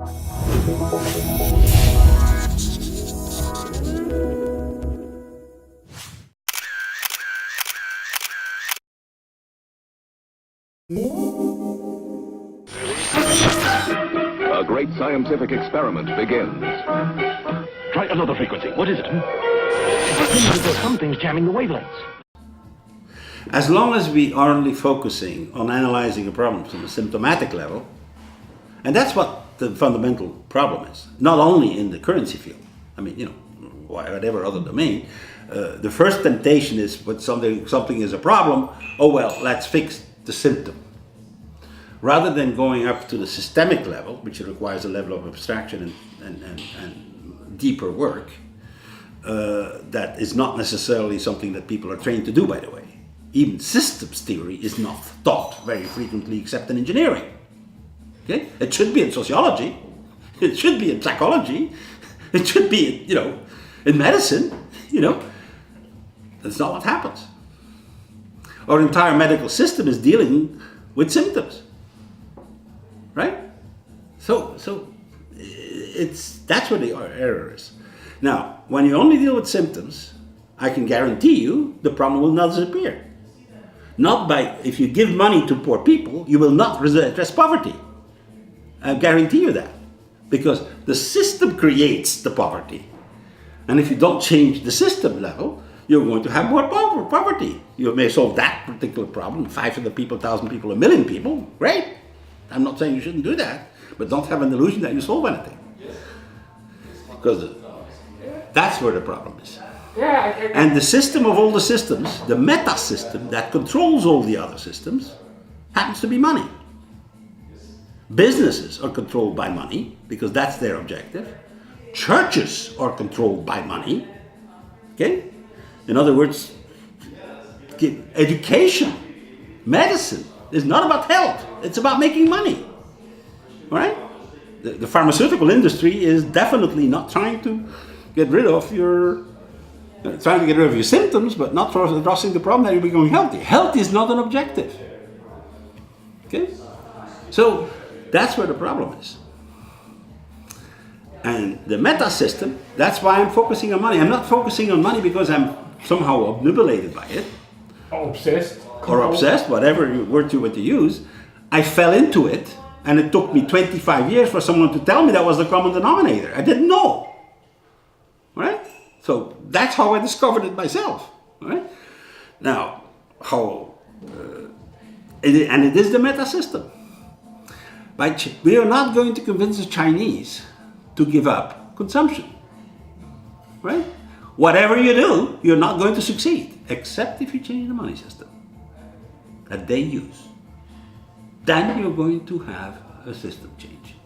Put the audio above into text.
A great scientific experiment begins. Try another frequency. What is it? Something's jamming the wavelengths. As long as we are only focusing on analyzing a problem from a symptomatic level, and that's what the fundamental problem is, not only in the currency field, I mean, whatever other domain, the first temptation is when something is a problem, oh well, let's fix the symptom. Rather than going up to the systemic level, which requires a level of abstraction and deeper work, that is not necessarily something that people are trained to do, by the way. Even systems theory is not taught very frequently except in engineering. Okay? It should be in sociology, it should be in psychology, it should be, in medicine, That's not what happens. Our entire medical system is dealing with symptoms. Right? So that's where the error is. Now, when you only deal with symptoms, I can guarantee you the problem will not disappear. If you give money to poor people, you will not address poverty. I guarantee you that. Because the system creates the poverty. And if you don't change the system level, you're going to have more poverty. You may solve that particular problem, 500 people, 1,000 people, 1 million people, great. I'm not saying you shouldn't do that, but don't have an illusion that you solve anything. Because that's where the problem is. And the system of all the systems, the meta system that controls all the other systems, happens to be money. Businesses are controlled by money because that's their objective. Churches are controlled by money. Okay? In other words, education, medicine is not about health. It's about making money. All right? The pharmaceutical industry is definitely not trying to get rid of your symptoms, but not addressing the problem that you're becoming healthy. Health is not an objective. Okay? So that's where the problem is. And the meta system, that's why I'm focusing on money. I'm not focusing on money because I'm somehow obnubilated by it. Obsessed. Or obsessed, whatever word you want to use. I fell into it, and it took me 25 years for someone to tell me that was the common denominator. I didn't know. Right? So that's how I discovered it myself. Right? Now, it is the meta system. We are not going to convince the Chinese to give up consumption. Right? Whatever you do, you're not going to succeed, except if you change the money system that they use. Then you're going to have a system change.